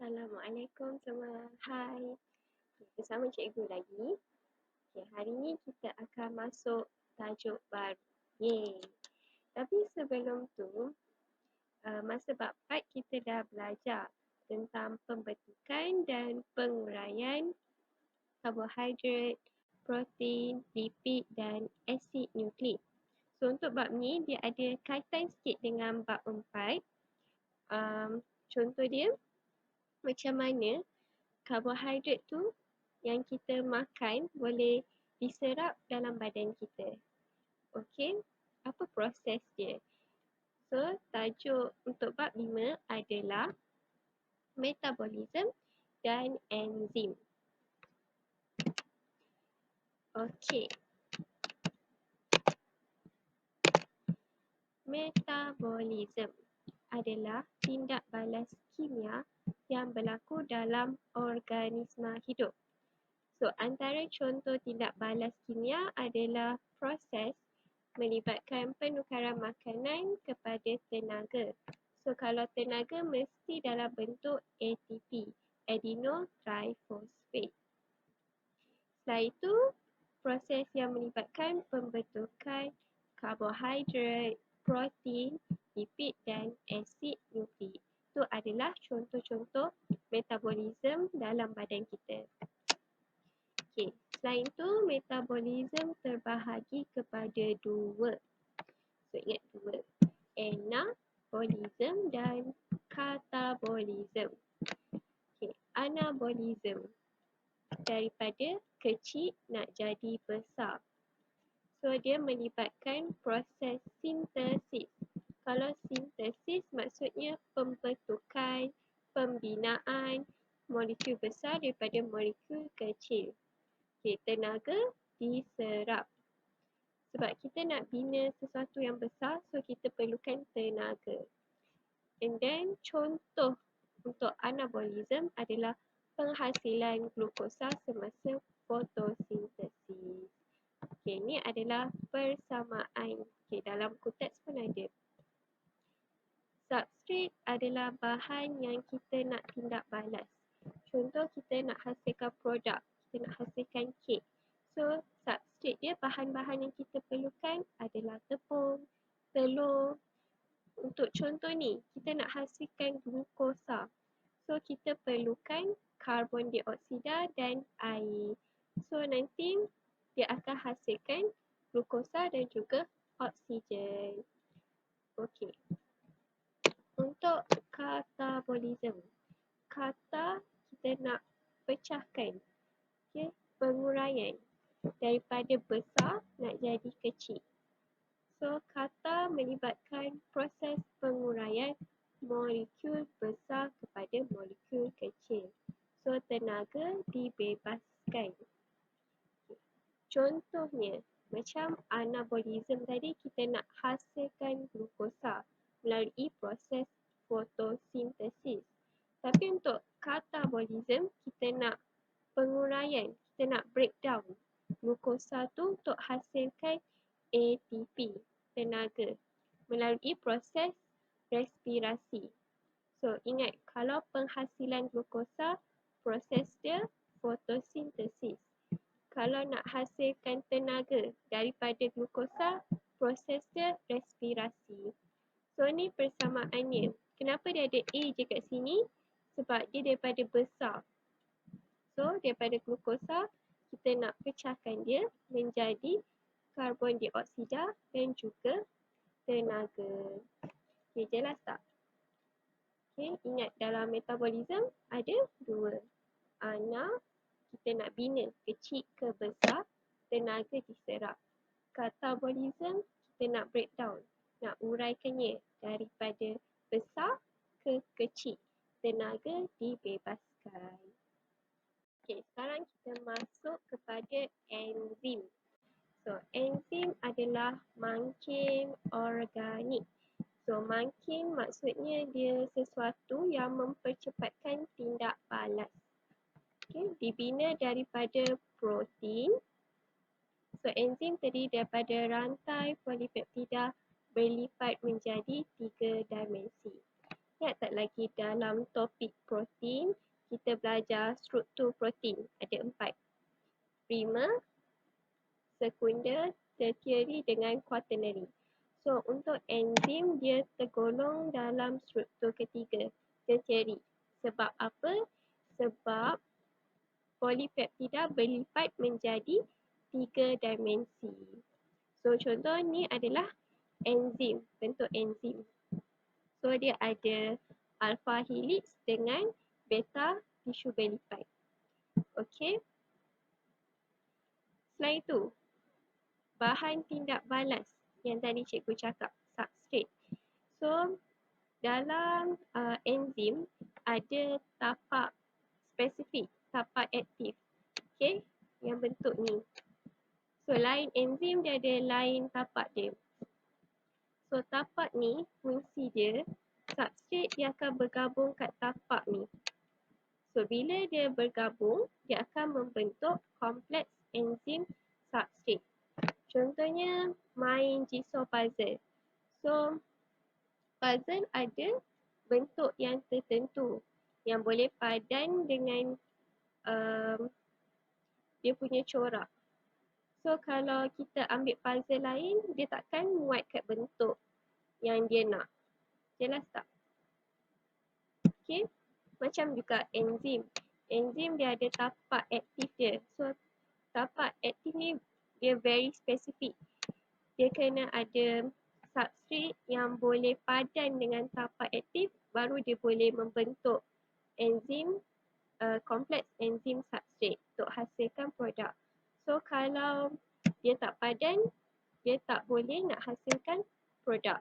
Assalamualaikum semua. Hai. Bersama cikgu lagi. Hari ni kita akan masuk tajuk baru. Yeay. Tapi sebelum tu, masa bab 4 kita dah belajar tentang pembentukan dan penguraian karbohidrat, protein, lipid dan asid nukleik. So untuk bab ni dia ada kaitan sikit dengan bab 4. Contoh dia macam mana karbohidrat tu yang kita makan boleh diserap dalam badan kita. Okey, apa proses dia? So, tajuk untuk bab 5 adalah metabolism dan enzim. Okey. Metabolism adalah tindak balas kimia yang berlaku dalam organisma hidup. So, antara contoh tindak balas kimia adalah proses melibatkan penukaran makanan kepada tenaga. So, kalau tenaga mesti dalam bentuk ATP, adenyl triphosphate. Setelah itu, proses yang melibatkan pembentukan karbohidrat, protein, lipid dan asid nukleik. Itu adalah contoh-contoh metabolism dalam badan kita. Okey, selain itu metabolism terbahagi kepada dua. So ingat dua. Anabolism dan katabolism. Okey, anabolism daripada kecil nak jadi besar. So dia melibatkan proses sintesis. Kalau sintesis maksudnya pembentukan, pembinaan molekul besar daripada molekul kecil. Okay, tenaga diserap. Sebab kita nak bina sesuatu yang besar, so kita perlukan tenaga. And then contoh untuk anabolism adalah penghasilan glukosa semasa fotosintesis. Okay, ini adalah persamaan. Okay, dalam buku teks pun ada. Substrate adalah bahan yang kita nak tindak balas. Contoh kita nak hasilkan produk, kita nak hasilkan kek. So, substrate dia, bahan-bahan yang kita perlukan adalah tepung, telur. Untuk contoh ni, kita nak hasilkan glukosa. So, kita perlukan karbon dioksida dan air. So, nanti dia akan hasilkan glukosa dan juga oksigen. Okey. Untuk katabolism. Kata kita nak pecahkan. Okay, penguraian. Daripada besar nak jadi kecil. So, kata melibatkan proses penguraian molekul besar kepada molekul kecil. So, tenaga dibebaskan. Contohnya, macam anabolism tadi kita nak hasilkan glukosa melalui proses fotosintesis. Tapi untuk katabolism, kita nak penguraian, kita nak breakdown glukosa tu untuk hasilkan ATP, tenaga, melalui proses respirasi. So, ingat, kalau penghasilan glukosa, proses dia fotosintesis. Kalau nak hasilkan tenaga daripada glukosa, proses dia respirasi. So, ni persamaannya. Kenapa dia ada A je kat sini? Sebab dia daripada besar. So, daripada glukosa, kita nak pecahkan dia menjadi karbon dioksida dan juga tenaga. Okay, jelas tak? Okay, ingat dalam metabolism ada dua. Ana, kita nak bina kecil ke besar, tenaga diserap. Katabolism, kita nak breakdown, nak uraikannya daripada besar ke kecil, tenaga dibebaskan. Okay, sekarang kita masuk kepada enzim. So, enzim adalah mangkin organik. So, mangkin maksudnya dia sesuatu yang mempercepatkan tindak balas. Okay, dibina daripada protein. So, enzim terdiri daripada rantai polipeptida berlipat menjadi 3 dimensi. Ingat tak lagi dalam topik protein, kita belajar struktur protein. Ada 4. Primer, sekunder, tertiary dengan quaternary. So, untuk enzim, dia tergolong dalam struktur ketiga, tertiary. Sebab apa? Sebab polipeptida berlipat menjadi 3 dimensi. So, contoh ni adalah enzim, bentuk enzim. So, dia ada alpha helix dengan beta tisu berlipat. Okey. Selain itu, bahan tindak balas yang tadi cikgu cakap, substrate. So, dalam enzim ada tapak spesifik, tapak aktif. Okey, yang bentuk ni. So, lain enzim dia ada lain tapak dia. So, tapak ni fungsi dia, substrate dia akan bergabung kat tapak ni. So, bila dia bergabung, dia akan membentuk kompleks enzim substrate. Contohnya, main jigsaw puzzle. So, puzzle ada bentuk yang tertentu yang boleh padan dengan dia punya corak. So, kalau kita ambil puzzle lain, dia takkan muat kat bentuk yang dia nak. Jelas tak? Okay. Macam juga enzim. Enzim dia ada tapak aktif dia. So, tapak aktif ni dia very specific. Dia kena ada substrate yang boleh padan dengan tapak aktif, baru dia boleh membentuk enzim, kompleks enzim substrate untuk hasilkan produk. So, kalau dia tak padan, dia tak boleh nak hasilkan produk.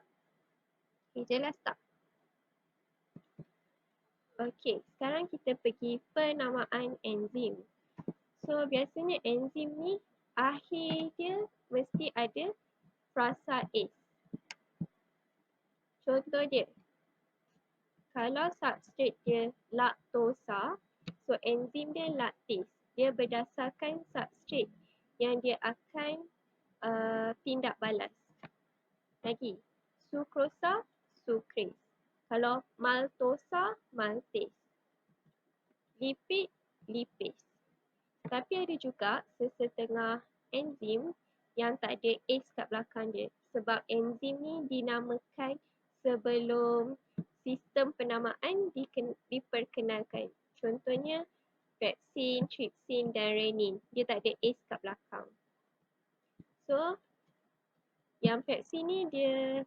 Okay, jelas tak? Okey, sekarang kita pergi penamaan enzim. So, biasanya enzim ni akhir dia mesti ada frasa ACE. Contoh dia, kalau substrate dia laktosa, so enzim dia lactase. Dia berdasarkan substrate yang dia akan tindak balas. Lagi, sukrosa, sucrase. Kalau maltosa, maltase. Lipid, lipase. Tapi ada juga sesetengah enzim yang tak ada ACE kat belakang dia. Sebab enzim ni dinamakan sebelum sistem penamaan diperkenalkan. Contohnya pepsin, trypsin dan renin. Dia tak ada ACE kat belakang. So, yang pepsin ni dia,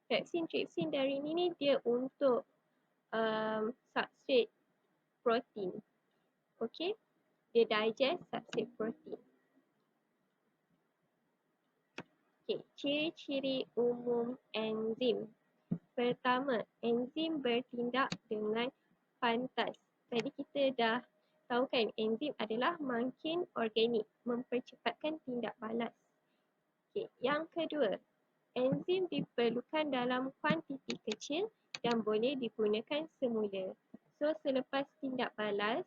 pepsin, trypsin dan renin ni dia untuk substrate protein. Okay, dia digest substrate protein. Okay, ciri-ciri umum enzim. Pertama, enzim bertindak dengan pantas. Tadi kita dah tahu kan, enzim adalah makin organik, mempercepatkan tindak balas. Okay, yang kedua, enzim diperlukan dalam kuantiti kecil dan boleh digunakan semula. So, selepas tindak balas,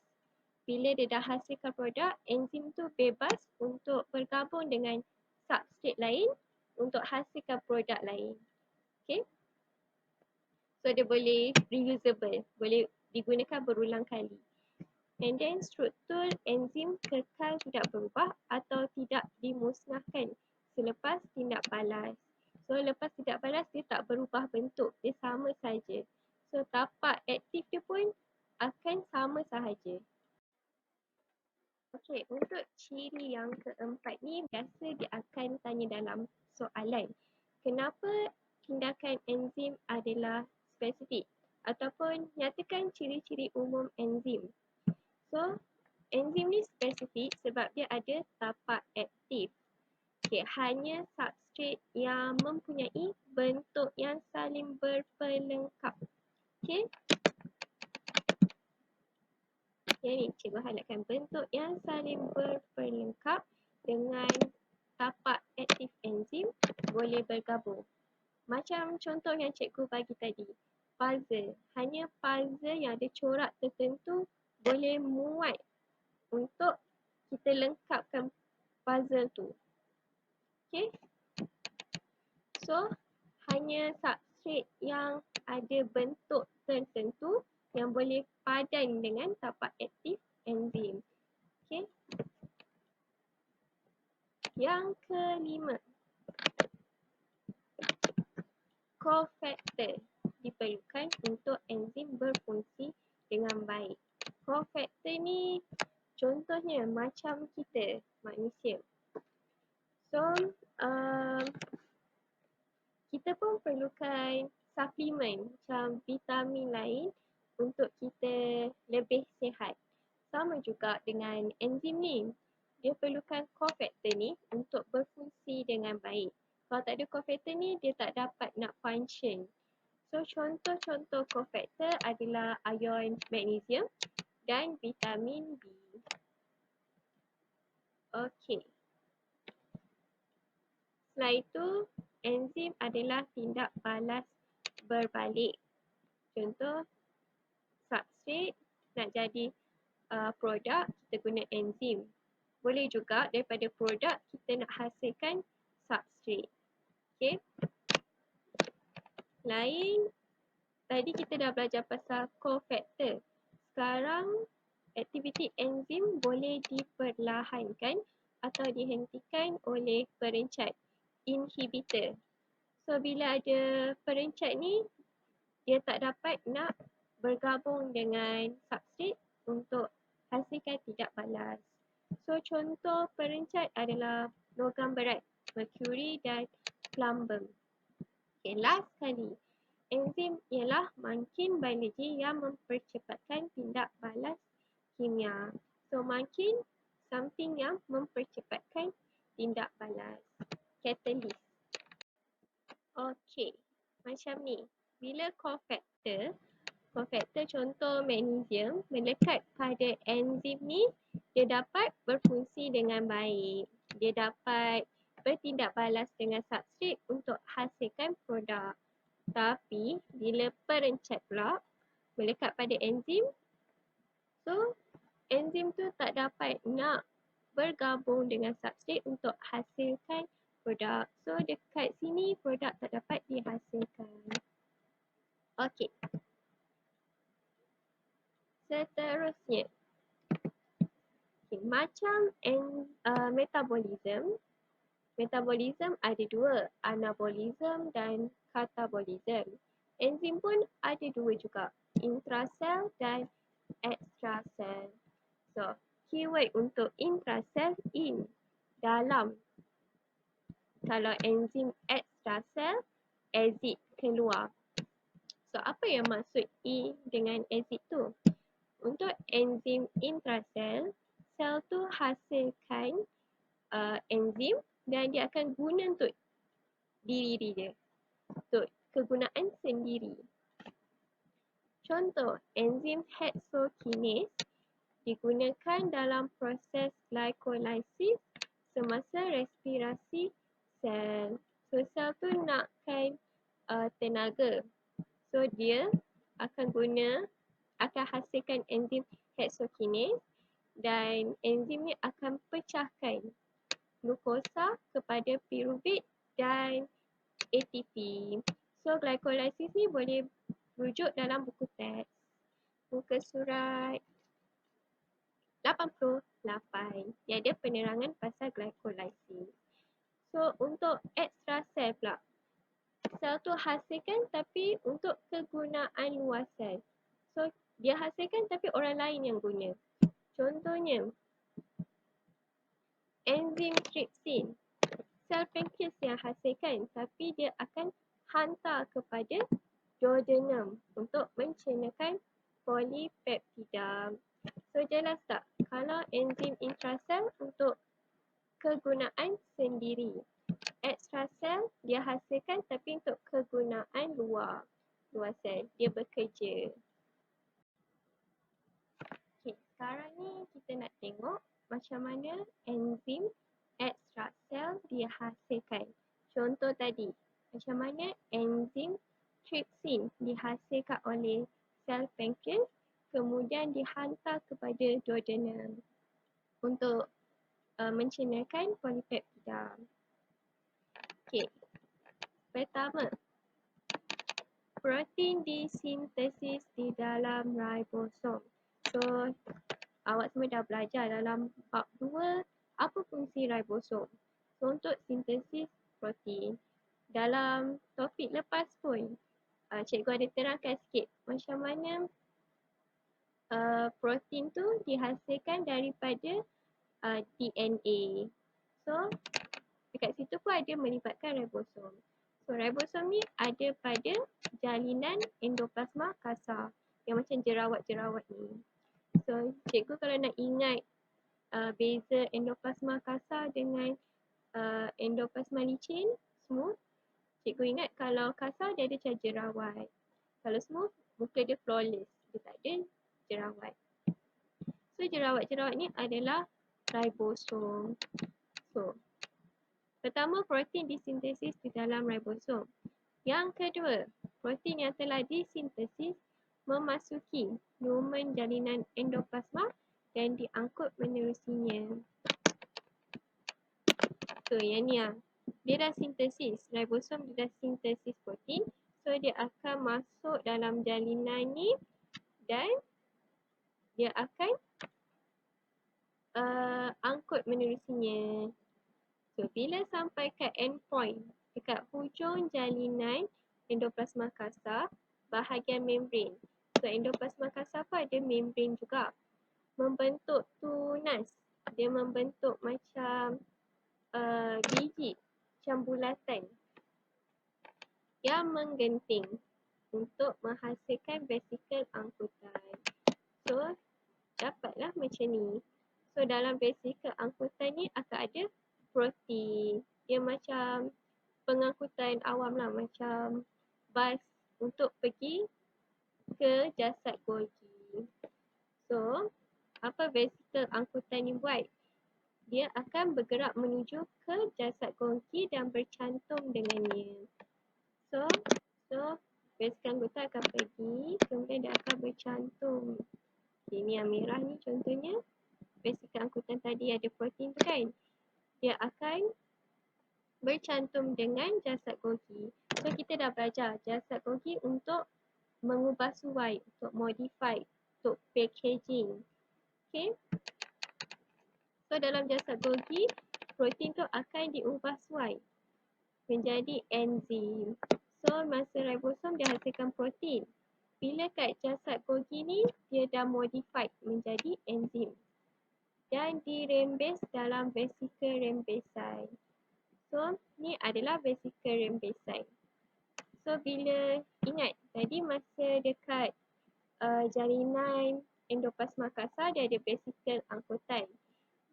bila dia dah hasilkan produk, enzim tu bebas untuk bergabung dengan substrate lain untuk hasilkan produk lain. Okay. So, dia boleh reusable, boleh digunakan berulang kali. And then, struktur enzim kekal tidak berubah atau tidak dimusnahkan selepas tindak balas. So, lepas tindak balas, dia tak berubah bentuk, dia sama saja. So, tapak aktif dia pun akan sama sahaja. Okey, untuk ciri yang keempat ni biasa dia akan tanya dalam soalan. Kenapa tindakan enzim adalah spesifik? Ataupun nyatakan ciri-ciri umum enzim. So, enzim ni spesifik sebab dia ada tapak aktif. Okey, hanya substrate yang mempunyai bentuk yang saling berpelengkap. Okey. Yang ni cikgu highlightkan, bentuk yang saling berpelengkap dengan tapak aktif enzim boleh bergabung. Macam contoh yang cikgu bagi tadi, puzzle. Hanya puzzle yang ada corak tertentu boleh muat untuk kita lengkapkan puzzle tu. Okay. So, hanya substrat yang ada bentuk tertentu yang boleh padan dengan tapak aktif enzim. Okey. Yang kelima, cofactor diperlukan untuk enzim berfungsi dengan baik. Cofactor ni contohnya macam kita manusia. So, kita pun perlukan suplemen macam vitamin lain untuk kita lebih sihat. Sama juga dengan enzim ni. Dia perlukan cofactor ni untuk berfungsi dengan baik. Kalau tak ada cofactor ni, dia tak dapat nak function. So, contoh-contoh cofactor adalah ion magnesium dan vitamin B. Okey. Setelah itu, enzim adalah tindak balas berbalik. Contoh, substrat nak jadi produk, kita guna enzim. Boleh juga daripada produk kita nak hasilkan substrat. Okey. Lain, tadi kita dah belajar pasal cofactor. Sekarang, aktiviti enzim boleh diperlahankan atau dihentikan oleh perencat, inhibitor. So, bila ada perencat ni, dia tak dapat nak bergabung dengan substrat untuk hasilkan tidak balas. So, contoh perencat adalah logam berat, merkuri dan plumber. Okay, last kali. Enzim ialah makin biologi yang mempercepatkan tindak balas kimia. So, makin something yang mempercepatkan tindak balas. Catalyst. Okey, macam ni. Bila cofactor contoh magnesium melekat pada enzim ni, dia dapat berfungsi dengan baik. Dia dapat bertindak balas dengan substrat untuk hasilkan produk. Tapi bila perencat pula melekat pada enzim, so enzim tu tak dapat nak bergabung dengan substrat untuk hasilkan produk. So dekat sini produk tak dapat dihasilkan. Okey. Seterusnya. Okay, macam metabolism. Metabolism ada dua, anabolism dan katabolism. Enzim pun ada dua juga, intrasel dan extrasel. So, keyword untuk intrasel in, dalam. Kalau enzim extrasel, exit, keluar. So, apa yang maksud E dengan exit tu? Untuk enzim intrasel, sel tu hasilkan enzim dan dia akan guna untuk diri dia, untuk kegunaan sendiri. Contoh, enzim hexokinase digunakan dalam proses glycolysis semasa respirasi sel. So, sel tu nakkan tenaga. So, dia akan hasilkan enzim hexokinase dan enzim ni akan pecahkan glukosa kepada piruvit dan ATP. So, glycolysis ni boleh rujuk dalam buku teks. Muka surat 88. Dia ada penerangan pasal glycolysis. So, untuk extrasel pula. Sel tu hasilkan tapi untuk kegunaan luar sel. So, dia hasilkan tapi orang lain yang guna. Contohnya, enzim trypsin. Sel pankreas yang hasilkan tapi dia akan hantar kepada duodenum untuk mencernahkan polipeptida. So, jelas tak? Kalau enzim intrasel untuk kegunaan sendiri. Extrasel dia hasilkan tapi untuk kegunaan luar sel. Dia bekerja. Okay, sekarang ni kita nak tengok macam mana enzim extrasel dihasilkan. Contoh tadi, macam mana enzim trypsin dihasilkan oleh sel pankreas kemudian dihantar kepada duodenum untuk mencernahkan polipeptida. Okey. Pertama, protein disintesis di dalam ribosom. So, awak semua dah belajar dalam bab 2 apa fungsi ribosom. So, untuk sintesis protein, dalam topik lepas pun, cikgu ada terangkan sikit macam mana protein tu dihasilkan daripada DNA. So, dekat situ pun ada melibatkan ribosom. So, ribosom ni ada pada jalinan endoplasma kasar yang macam jerawat-jerawat ni. So, cikgu kalau nak ingat beza endoplasma kasar dengan endoplasma licin, smooth, cikgu ingat kalau kasar dia ada macam jerawat. Kalau smooth, muka dia flawless. Dia tak ada jerawat. So, jerawat-jerawat ni adalah ribosom. So, pertama, protein disintesis di dalam ribosom. Yang kedua, protein yang telah disintesis memasuki lumen jalinan endoplasma dan diangkut menerusinya. So, yang ni lah. Dia dah sintesis. Ribosom dia dah sintesis protein. So, dia akan masuk dalam jalinan ni dan dia akan angkut menerusinya. So, bila sampai ke endpoint dekat hujung jalinan endoplasma kasar, bahagian membran. So, endoplasma kasar pun ada membran juga. Membentuk tunas. Dia membentuk macam biji, macam bulatan yang menggenting untuk menghasilkan vesikel angkutan. So, dapatlah macam ni. So, dalam vesikel angkutan ni akan ada protein. Dia macam pengangkutan awam lah, macam bas untuk pergi ke jasad Golgi. So, apa vesikel angkutan ni buat? Dia akan bergerak menuju ke jasad Golgi dan bercantum dengannya. So vesikel angkutan akan pergi, kemudian dia akan bercantum. Ini yang merah ni contohnya. Vesikel angkutan tadi ada protein tu kan. Dia akan bercantum dengan jasad Golgi. So, kita dah belajar jasad Golgi untuk mengubah suai, untuk modify, untuk packaging. Okay. So, dalam jasad Golgi, protein tu akan diubah suai menjadi enzim. So, masa ribosom dia hasilkan protein. Bila kat jasad Golgi ni, dia dah modified menjadi enzim. Dan dirembes dalam vesikel rembesai. So, ni adalah vesikel rembesai. So, bila ingat tadi masa dekat jalinan endoplasma kasar, dia ada vesikel angkutan.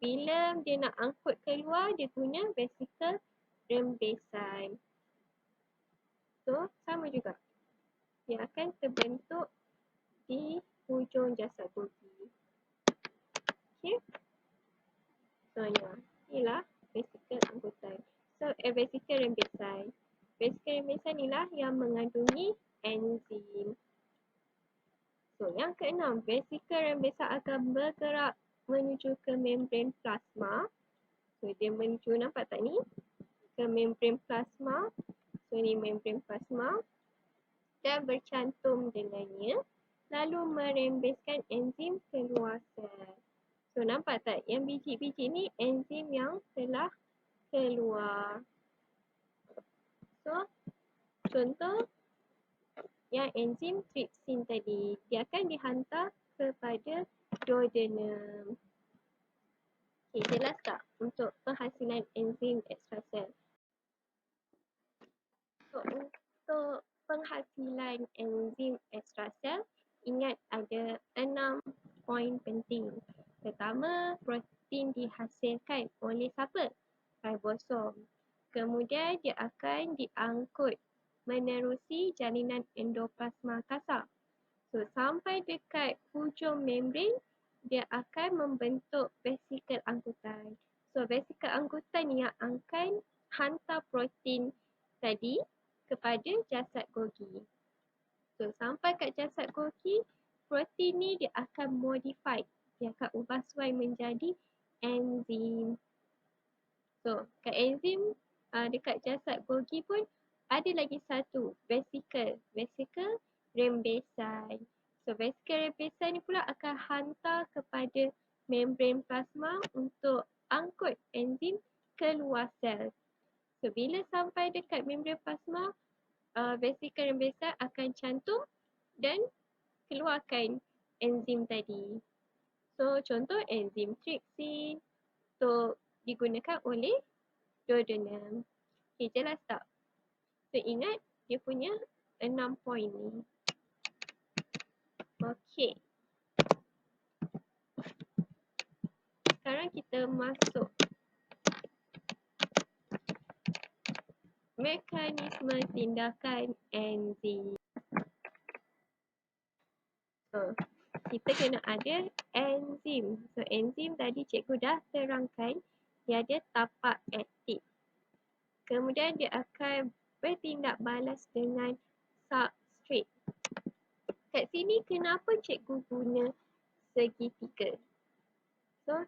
Bila dia nak angkut keluar, dia guna vesikel rembesai. So, sama juga. Dia akan terbentuk di hujung jasad Golgi. Okay. So, inilah vesikel angkutan. So, vesikel rembesai. Vesikel rembesai inilah yang mengandungi enzim. So, yang keenam, vesikel rembesai akan bergerak menuju ke membran plasma. So, dia menuju, nampak tak ni? Ke membran plasma. So, ni membran plasma. Dan bercantum dengannya. Lalu merembeskan enzim keluar sel. So, nampak tak? Yang biji-biji ni enzim yang telah keluar. So, contoh yang enzim trypsin tadi, dia akan dihantar kepada duodenum. Okay, jelas tak untuk penghasilan enzim ekstrasel? So, untuk penghasilan enzim ekstrasel, ingat ada 6 poin penting. Pertama, protein dihasilkan oleh siapa? Ribosom. Kemudian dia akan diangkut menerusi jalinan endoplasma kasar. So, sampai dekat hujung membran, dia akan membentuk vesikel angkutan. So, vesikel angkutan yang akan hantar protein tadi kepada jasad Golgi. So, sampai kat jasad Golgi, protein ni dia akan modified. Dia akan ubah suai menjadi enzim. So, kat enzim dekat jasad Golgi pun ada lagi satu, vesikel rembesan. So vesikel rembesan ni pula akan hantar kepada membran plasma untuk angkut enzim keluar sel. So bila sampai dekat membran plasma, vesikel rembesan akan cantum dan keluarkan enzim tadi. So contoh enzim trypsin untuk digunakan oleh duodenum. Okay, jelas tak? So ingat dia punya 6 poin ni. Okay. Sekarang kita masuk mekanisme tindakan enzim. So, kita kena ada enzim. So, enzim tadi cikgu dah terangkan dia ada tapak aktif. Kemudian dia akan bertindak balas dengan substrat. Kat sini kenapa cikgu guna segitiga? So,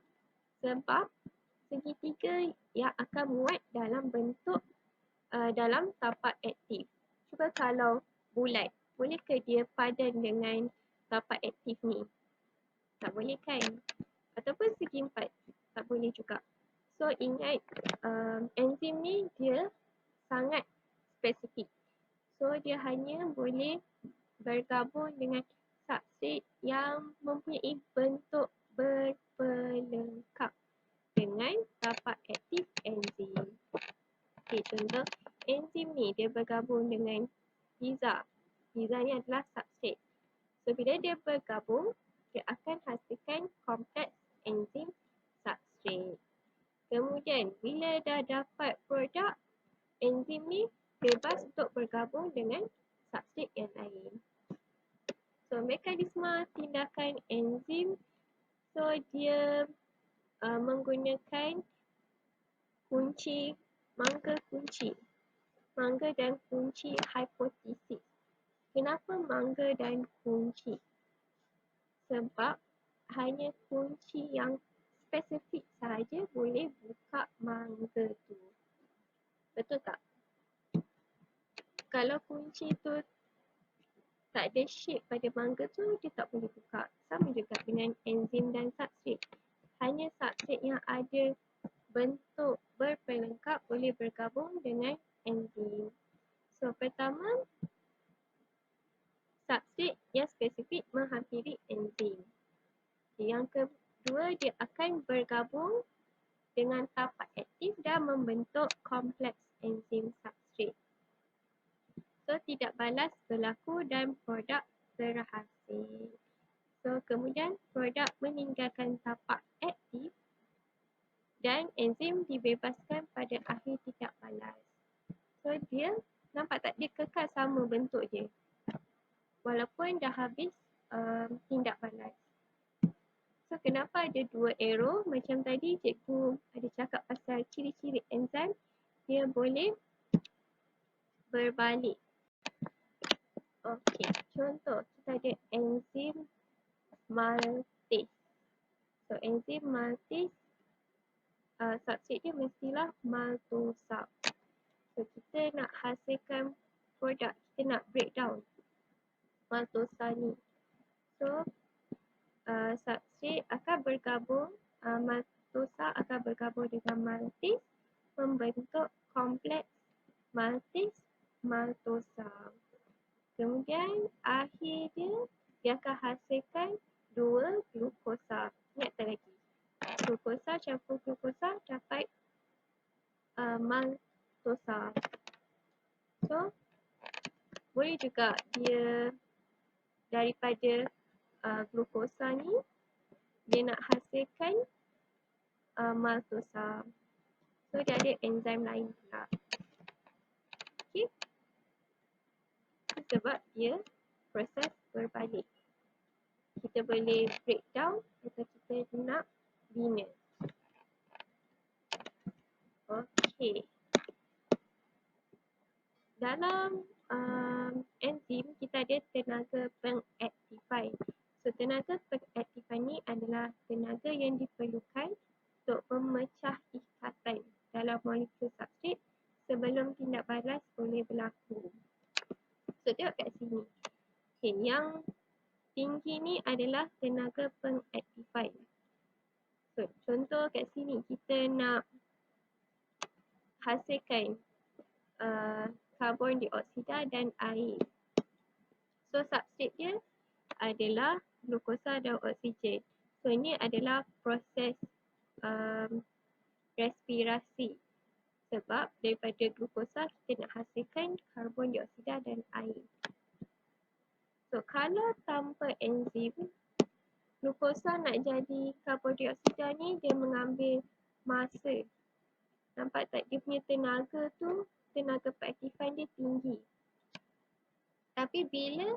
sebab segitiga yang akan muat dalam bentuk dalam tapak aktif. Cuba kalau bulat, bolehkah dia padan dengan tapak aktif ni? Tak boleh kan? Ataupun segi empat, tak boleh juga. So ingat enzim ni dia sangat spesifik. So dia hanya boleh bergabung dengan substrat yang mempunyai bentuk berpelengkap dengan tapak aktif enzim. Okay, contoh enzim ni dia bergabung dengan pizza. Pizza ni adalah substrat. So bila dia bergabung, dia akan hasilkan kompleks enzim substrat. Kemudian bila dah dapat produk, enzim ni bebas untuk bergabung dengan substrat yang lain. So mekanisme tindakan enzim, so dia menggunakan kunci mangga dan kunci hipotesis. Kenapa mangga dan kunci? Sebab hanya kunci yang spesifik sahaja boleh buka mangga tu. Betul tak? Kalau kunci tu tak ada shape pada mangga tu, dia tak boleh buka. Sama juga dengan enzim dan substrat. Hanya substrat yang ada bentuk berpelengkap boleh bergabung dengan enzim. So pertama, substrat yang spesifik menghampiri enzim. Yang kedua, dia akan bergabung dengan tapak aktif dan membentuk kompleks enzim substrat. So tidak balas berlaku dan produk berhasil. So kemudian produk meninggalkan tapak aktif dan enzim dibebaskan pada akhir tidak balas. So dia nampak tak, dia kekal sama bentuk dia walaupun dah habis tindak balas. So kenapa ada dua arrow? Macam tadi cikgu ada cakap pasal ciri-ciri enzim, dia boleh berbalik. Okey, contoh kita ada enzim maltase. So enzim maltase, substrat dia mestilah maltosa. So kita nak hasilkan produk, kita nak breakdown maltosa ni. So substrat akan bergabung, maltosa akan bergabung dengan maltase membentuk kompleks maltase maltosa. Kemudian akhir dia akan hasilkan dua glukosa. Ingat tak lagi? Glukosa campur glukosa dapat maltosa. So boleh juga dia daripada glukosa ni dia nak hasilkan maltosa. So dia ada enzim lain pula. Okay. Sebab dia proses berbalik. Kita boleh breakdown atau kita nak bina. Okey. Dalam enzim kita ada tenaga pengaktifan. So tenaga pengaktifan ni adalah tenaga yang diperlukan untuk memecah ikatan dalam molekul substrat sebelum tindak balas boleh berlaku. yang tinggi ni adalah tenaga pengaktifan. So, contoh kat sini kita nak hasilkan karbon dioksida dan air. So, substrate dia adalah glukosa dan oksigen. So, ini adalah proses respirasi. Sebab daripada glukosa kita nak hasilkan karbon dioksida dan air. So, kalau tanpa enzim, glukosa nak jadi karbon dioksida ni dia mengambil masa. Nampak tak, dia punya tenaga tu, tenaga pengaktifan dia tinggi. Tapi bila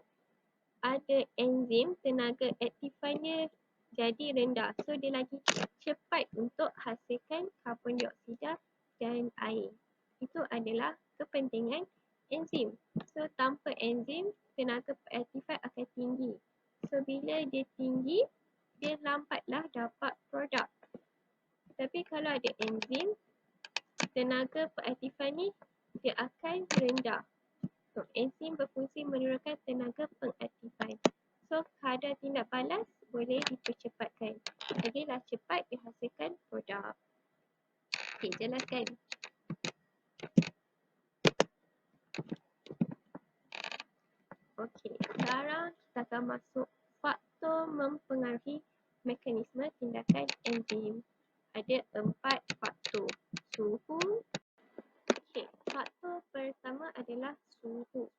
ada enzim, tenaga aktifan dia jadi rendah. So, dia lagi cepat untuk hasilkan karbon dioksida dan air. Itu adalah kepentingan enzim. So, tanpa enzim, tenaga pengaktifan akan tinggi. So, bila dia tinggi, dia lambatlah dapat produk. Tapi kalau ada enzim, tenaga pengaktifan ni dia akan rendah. So, enzim berfungsi menurunkan tenaga pengaktifan. So, kadar tindak balas boleh dipercepatkan. Jadilah cepat dihasilkan produk. Okey, jelaskan. Okey, sekarang kita akan masuk faktor mempengaruhi mekanisme tindakan enzim. Ada 4 faktor. Suhu. Okey, faktor pertama adalah suhu.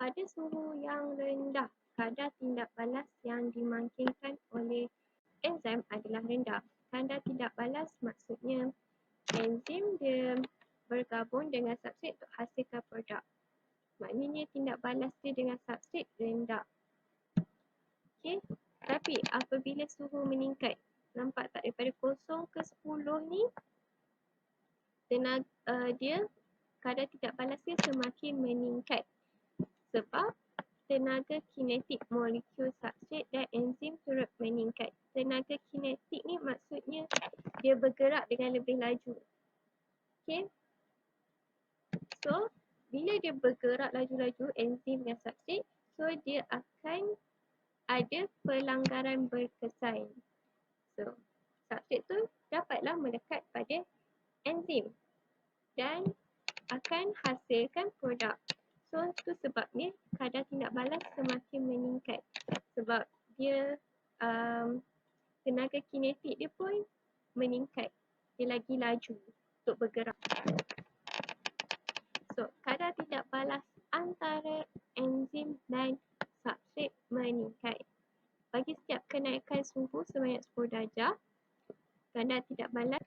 Pada suhu yang rendah, kadar tindak balas yang dimungkinkan oleh enzim adalah rendah. Kadar tindak balas maksudnya enzim dia bergabung dengan substrat untuk hasilkan produk. Maknanya tindak balas dia dengan substrat rendah. Okey, tapi apabila suhu meningkat, nampak tak daripada 0 ke 10 ni, dia kadar tindak balas dia semakin meningkat. Sebab tenaga kinetik molekul substrat dan enzim turut meningkat. Tenaga kinetik ni maksudnya dia bergerak dengan lebih laju. Okey. So, bila dia bergerak laju-laju enzim dan substrat, so dia akan ada pelanggaran berkesan. So, substrat tu dapatlah mendekat pada enzim dan akan hasilkan produk. So, tu sebabnya kadar tindak balas semakin meningkat. Sebab dia tenaga kinetik dia pun meningkat. Dia lagi laju untuk bergerak. So, kadar tindak balas antara enzim dan substrat meningkat. Bagi setiap kenaikan suhu sebanyak 10 darjah, kadar tindak balas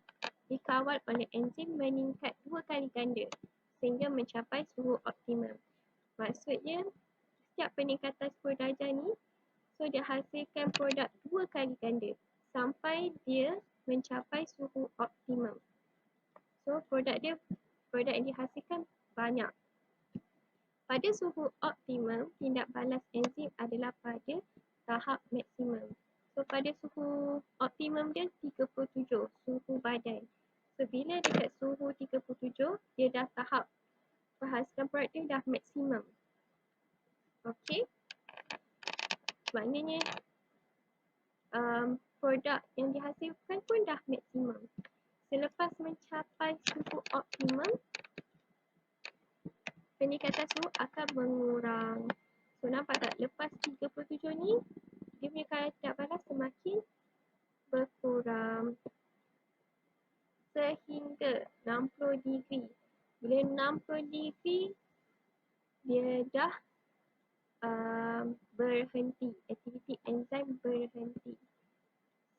dikawal oleh enzim meningkat 2 kali ganda sehingga mencapai suhu optimum. Maksudnya, setiap peningkatan 10 darjah ni, so dia hasilkan produk 2 kali ganda sampai dia mencapai suhu optimum. So, produk yang dihasilkan banyak. Pada suhu optimum, tindak balas enzim adalah pada tahap maksimum. So, pada suhu optimum dia 37, suhu badan. So, bila dekat suhu 37, dia dah tahap penghasilan produk dia dah maksimum. Okey. Maknanya produk yang dihasilkan pun dah maksimum. Selepas mencapai suhu optimum, peningkatan suhu akan mengurang. So, nampak tak? Lepas 37 ni, dia punya kadar tindak balas semakin berkurang. Sehingga 60 degree. Bila 60 degree, dia dah berhenti. Aktiviti enzim berhenti.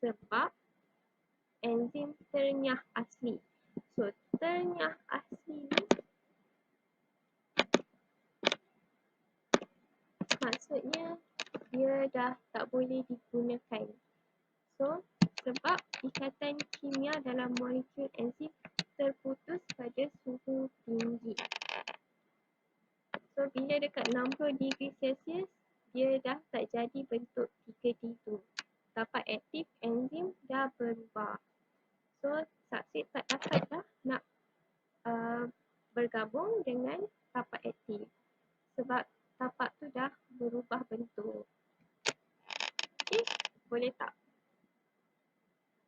Sebab enzim ternyah asli. So, ternyah asli ni maksudnya dia dah tak boleh digunakan. So, sebab ikatan kimia dalam molekul enzim terputus pada suhu tinggi. So, bila dekat 60 degree Celsius, dia dah tak jadi bentuk 3D tu. Tapak aktif enzim dah berubah. So, substrat tak dapat dah nak bergabung dengan tapak aktif. Sebab tapak tu dah berubah bentuk.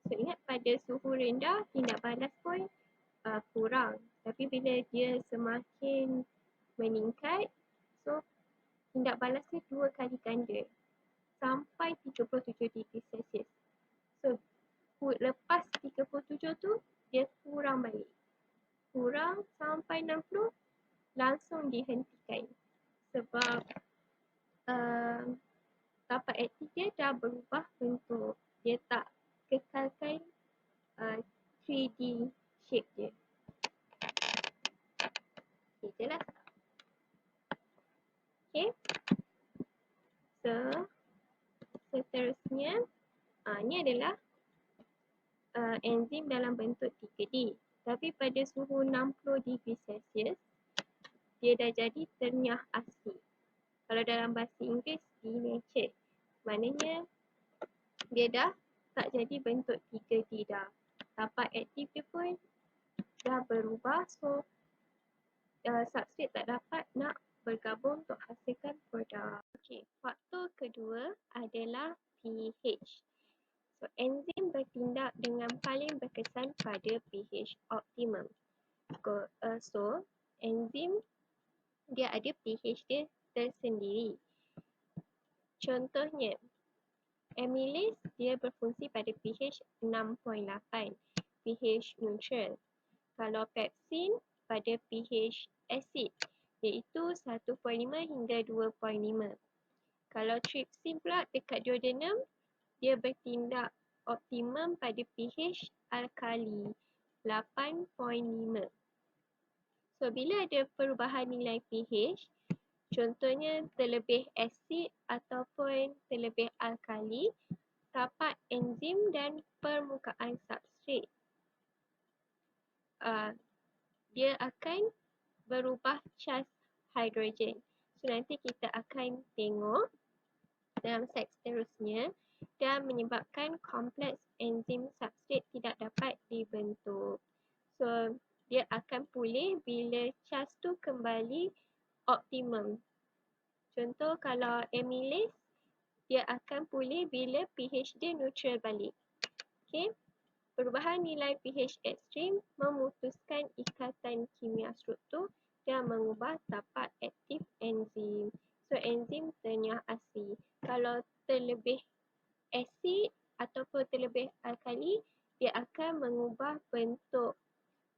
So ingat pada suhu rendah tindak balas pun kurang. Tapi bila dia semakin meningkat, so tindak balas dia 2 kali ganda sampai 37 degree Celsius. So lepas 37 tu dia kurang balik. Kurang sampai 60 langsung dihentikan. Sebab tapak aktif dia dah berubah bentuk. Dia tak kekalkan 3D shape dia. Okay, jelas tak? Okay. So, seterusnya, ni adalah enzim dalam bentuk 3D. Tapi pada suhu 60 degree Celsius, dia dah jadi ternyah asli. Kalau dalam bahasa Inggeris, denatured. Maknanya, dia dah tak jadi bentuk 3D dah. Tapak aktif dia pun dah berubah. So, substrate tak dapat nak bergabung untuk hasilkan produk. Okey, faktor kedua adalah pH. So, enzim bertindak dengan paling berkesan pada pH optimum. So, enzim dia ada pH dia tersendiri. Contohnya, amylase dia berfungsi pada pH 6.8, pH neutral. Kalau pepsin pada pH acid, iaitu 1.5 hingga 2.5. Kalau trypsin pula dekat duodenum, dia bertindak optimum pada pH alkali 8.5. So, bila ada perubahan nilai pH, contohnya terlebih asid ataupun terlebih alkali, tapak enzim dan permukaan substrate dia akan berubah cas hidrogen. So, nanti kita akan tengok dalam slide seterusnya dan menyebabkan kompleks enzim substrate tidak dapat dibentuk. So, dia akan pulih bila cas tu kembali optimum. Contoh kalau amylase, dia akan pulih bila pH dia neutral balik. Okay. Perubahan nilai pH ekstrim memutuskan ikatan kimia struktur dan mengubah tapak aktif enzim. So, enzim ternyah asli. Kalau terlebih asid ataupun terlebih alkali, dia akan mengubah bentuk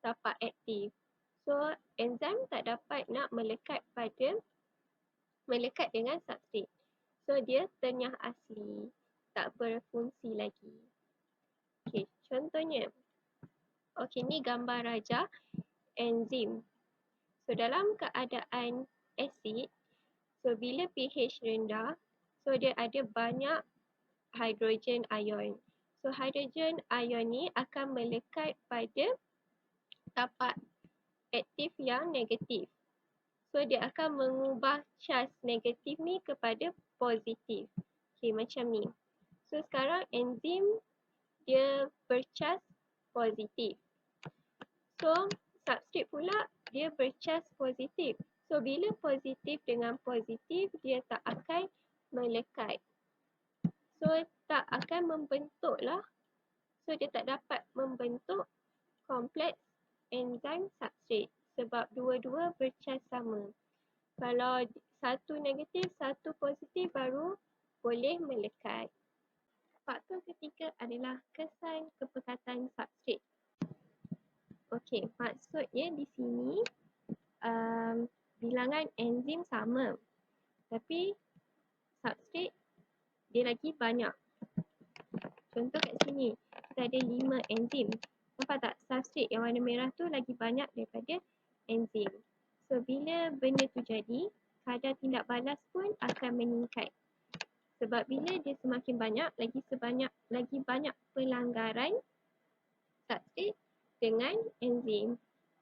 tapak aktif. So, enzim tak dapat nak melekat dengan substrate. So, dia ternyah asli, tak berfungsi lagi. Okey, contohnya. Okey, ni gambar rajah enzim. So, dalam keadaan asid, so bila pH rendah, so dia ada banyak hidrogen ion. So, hidrogen ion ni akan melekat pada tapak aktif yang negatif. So, dia akan mengubah cas negatif ni kepada positif. Okay, macam ni. So, sekarang enzim dia bercas positif. So, substrate pula dia bercas positif. So, bila positif dengan positif, dia tak akan melekat. So, tak akan membentuk lah. So, dia tak dapat membentuk kompleks enzim substrate. Sebab dua-dua bercas sama. Kalau satu negatif, satu positif baru boleh melekat. Faktor ketiga adalah kesan kepekatan substrate. Okey, maksudnya di sini bilangan enzim sama. Tapi substrate dia lagi banyak. Contoh kat sini, kita ada 5 enzim. Nampak tak? Substrate yang warna merah tu lagi banyak daripada enzim. So, bila benda tu jadi, kadar tindak balas pun akan meningkat. Sebab bila dia semakin banyak, lagi banyak pelanggaran substrate dengan enzim.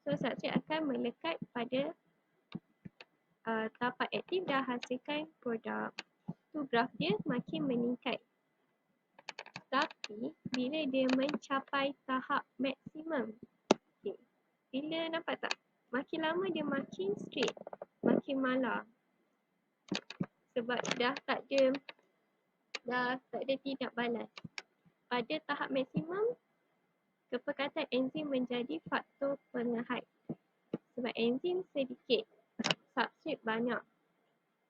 So, substrate akan melekat pada tapak aktif dan hasilkan produk. Tu graf dia makin meningkat. Tapi, bila dia mencapai tahap maksimum, okay, bila nampak tak? Makin lama dia makin straight, makin malar. Sebab dah tak ada tindak balas. pada tahap maksimum, kepekatan enzim menjadi faktor penghad. Sebab enzim sedikit, substrat banyak.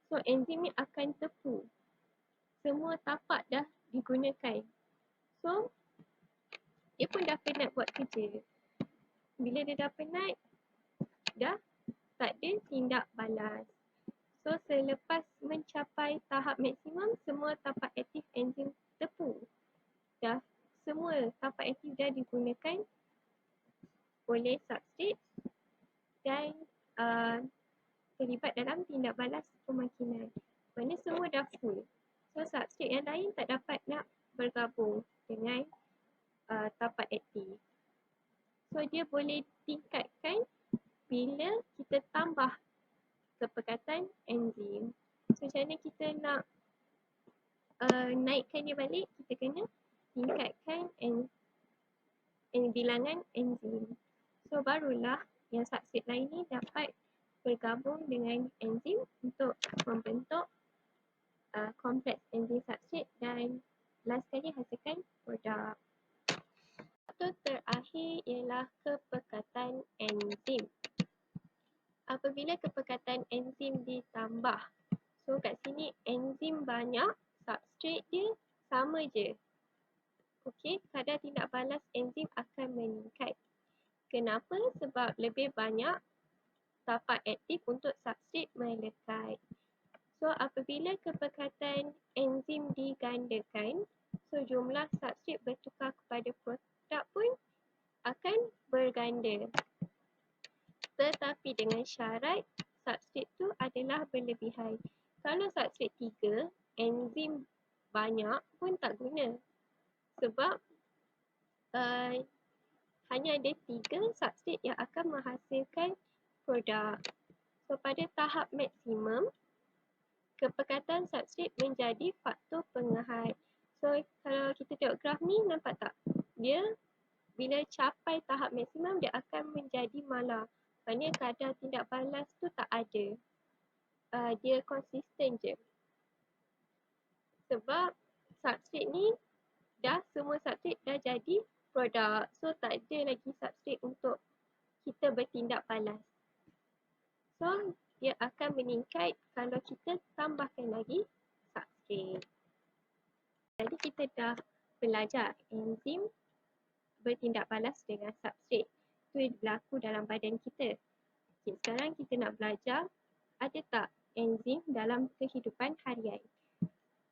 So enzim ni akan tepu. Semua tapak dah digunakan. So dia pun dah penat buat kerja. Bila dia dah penat, dah tak ada tindak balas. So selepas mencapai tahap maksimum, semua tapak aktif enzim tepu. Dah semua tapak aktif dah digunakan oleh substrat dan terlibat dalam tindak balas pemakinan. Maksudnya semua dah full. So substrat yang lain tak dapat nak bergabung dengan tapak aktif. So dia boleh tingkatkan bila kita tambah kepekatan enzim. So macam mana kita nak naikkan dia balik, kita kena tingkatkan bilangan enzim. So barulah yang substrat lain ni dapat bergabung dengan enzim untuk membentuk kompleks enzim substrat dan last sekali hasilkan produk. Faktor terakhir ialah kepekatan enzim. Apabila kepekatan enzim ditambah, so kat sini enzim banyak, substrat dia sama je. Okey, kadar tindak balas enzim akan meningkat. Kenapa? Sebab lebih banyak tapak aktif untuk substrat melekat. So apabila kepekatan enzim digandakan, so jumlah substrat bertukar kepada produk pun akan berganda. Tetapi dengan syarat substrat tu adalah berlebihan. Kalau substrat 3, enzim banyak pun tak guna. Sebab hanya ada 3 substrat yang akan menghasilkan produk. So pada tahap maksimum, kepekatan substrat menjadi faktor penghad. So kalau kita tengok graf ni, nampak tak? Dia bila capai tahap maksimum, dia akan menjadi malar. Maksudnya kadar tindak balas tu tak ada. Dia konsisten je. Sebab substrat ni semua substrat dah jadi produk. So tak ada lagi substrat untuk kita bertindak balas. So dia akan meningkat kalau kita tambahkan lagi substrat. Jadi kita dah belajar enzim bertindak balas dengan substrat. Itu berlaku dalam badan kita. Okay, sekarang kita nak belajar ada tak enzim dalam kehidupan harian.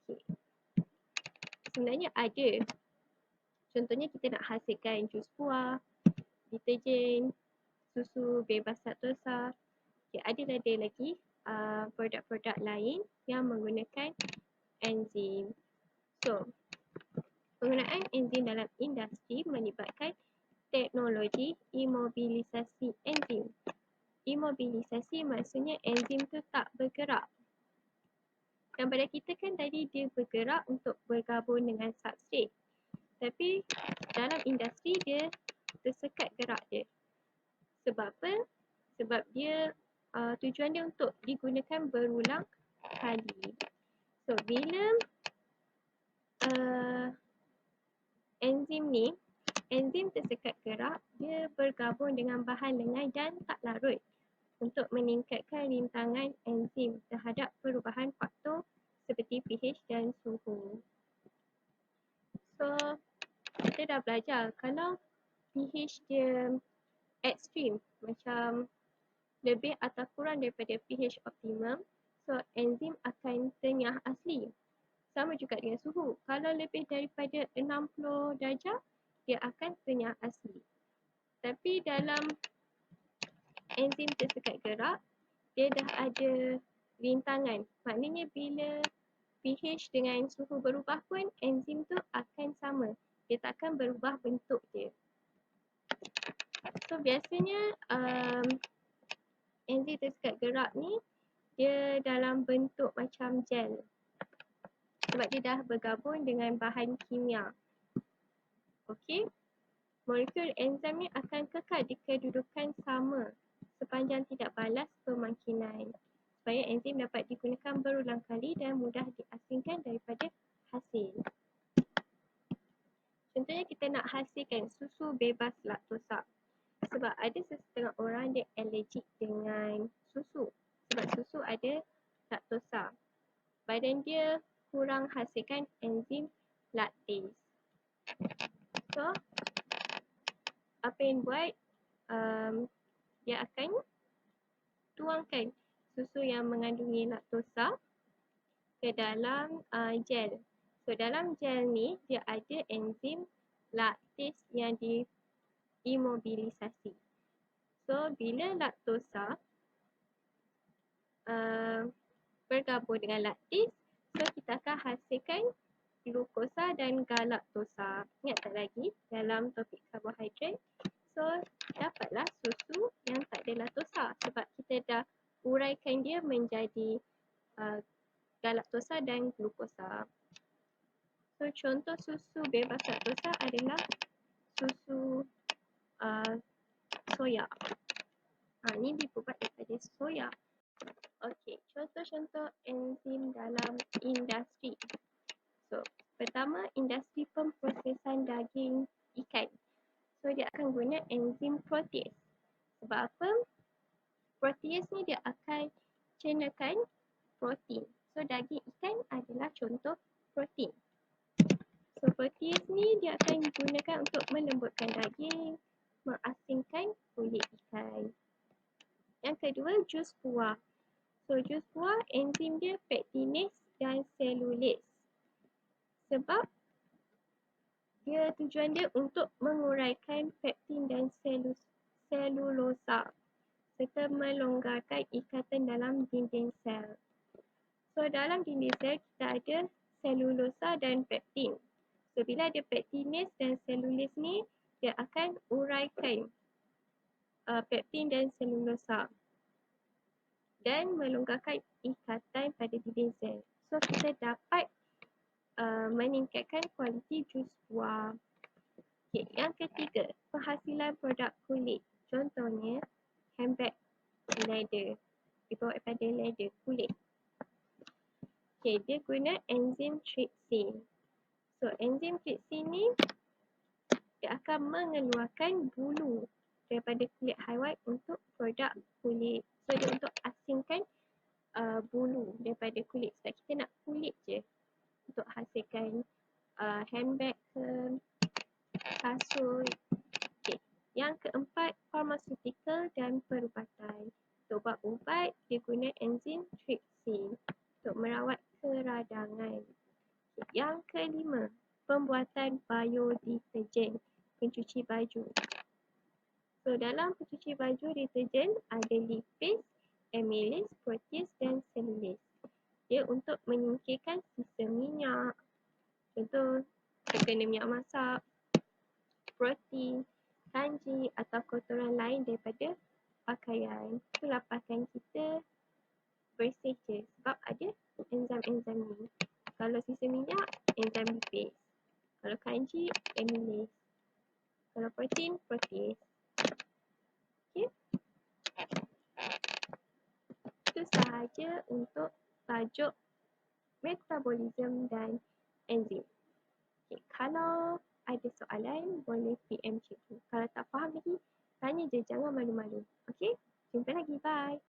Okay. Sebenarnya ada. Contohnya kita nak hasilkan jus buah, deterjen, susu bebas laktosa. Okay, ada lagi produk-produk lain yang menggunakan enzim. So, penggunaan enzim dalam industri melibatkan teknologi imobilisasi enzim. Imobilisasi maksudnya enzim tu tak bergerak. Dan pada kita kan tadi dia bergerak untuk bergabung dengan substrat. Tapi dalam industri dia tersekat gerak dia. Sebab apa? Sebab dia tujuan dia untuk digunakan berulang kali. So bila enzim tersekat gerak, dia bergabung dengan bahan lengan dan tak larut untuk meningkatkan rintangan enzim terhadap perubahan faktor seperti pH dan suhu. So, kita dah belajar kalau pH dia ekstrim, macam lebih atau kurang daripada pH optimum, so enzim akan tenyah asli. Sama juga dengan suhu. Kalau lebih daripada 60 darjah, dia akan tenyah asli. Tapi dalam enzim tersekat gerak, dia dah ada rintangan. Maknanya bila pH dengan suhu berubah pun, enzim tu akan sama. Dia takkan berubah bentuk dia. So biasanya enzim tersekat gerak ni, dia dalam bentuk macam gel. Sebab dia dah bergabung dengan bahan kimia. Okey. Molekul enzim ni akan kekal di kedudukan sama sepanjang tidak balas pemakinan. Supaya enzim dapat digunakan berulang kali dan mudah diasingkan daripada hasil. contohnya kita nak hasilkan susu bebas laktosa. Sebab ada setengah orang dia allergic dengan susu. Sebab susu ada laktosa. Badan dia kurang hasilkan enzim laktase. So, apa yang buat, dia akan tuangkan susu yang mengandungi laktosa ke dalam gel. So, dalam gel ni dia ada enzim laktase yang diimobilisasi. So, bila laktosa bergabung dengan laktase, so kita akan hasilkan glukosa dan galaktosa. Ingat tak lagi dalam topik karbohidrat? So, dapatlah susu yang tak ada laktosa sebab kita dah uraikan dia menjadi galaktosa dan glukosa. So, contoh susu bebas laktosa adalah susu soya. Ini dibuat daripada soya. Okey, contoh-contoh enzim dalam industri. So, pertama, industri pemprosesan daging ikan. So, dia akan guna enzim protease. Sebab apa? Protease ni dia akan cernakan protein. So, daging ikan adalah contoh protein. So, protease ni dia akan digunakan untuk melembutkan daging, mengasingkan kulit ikan. Yang kedua, jus buah. So, jus buah enzim dia pektinase dan selulase. Sebab tujuan dia untuk menguraikan pektin dan selulosa serta melonggarkan ikatan dalam dinding sel. So, dalam dinding sel kita ada selulosa dan pektin. So, bila ada pektinase dan selulase ni, dia akan uraikan pektin dan selulosa dan melonggarkan ikatan pada dinding sel. So, kita dapat meningkatkan kualiti jus buah. Okay, yang ketiga, penghasilan produk kulit. Contohnya, handbag leather. Dibuat daripada leather, kulit. Okay, dia guna enzim trypsin. So, enzim trypsin ni dia akan mengeluarkan bulu daripada kulit haiwan untuk produk kulit. So, dia untuk asingkan bulu daripada kulit. Sebab kita nak kulit je untuk hasilkan handbag ke kasut. Okay. Yang keempat, pharmaceutical dan perubatan. Untuk buat ubat, dia guna enzim trypsin untuk merawat keradangan. Okay. Yang kelima, pembuatan biodeterjen, pencuci baju. So, dalam pencuci baju deterjen ada lipase, amylase, protease dan selulase. Dia untuk menyingkirkan sisa minyak. Contoh, terkena minyak masak, protein, kanji atau kotoran lain daripada pakaian. Itulah pakaian kita bersih je sebab ada enzim-enzim ni. Kalau sisa minyak, enzim lipase. Kalau kanji, amylase. Kalau protein, protease. Okay. Itu sahaja untuk tajuk metabolism dan enzim. Okay. Kalau ada soalan, boleh PM cikgu. Kalau tak faham lagi, tanya je, jangan malu-malu. Okay? Jumpa lagi. Bye.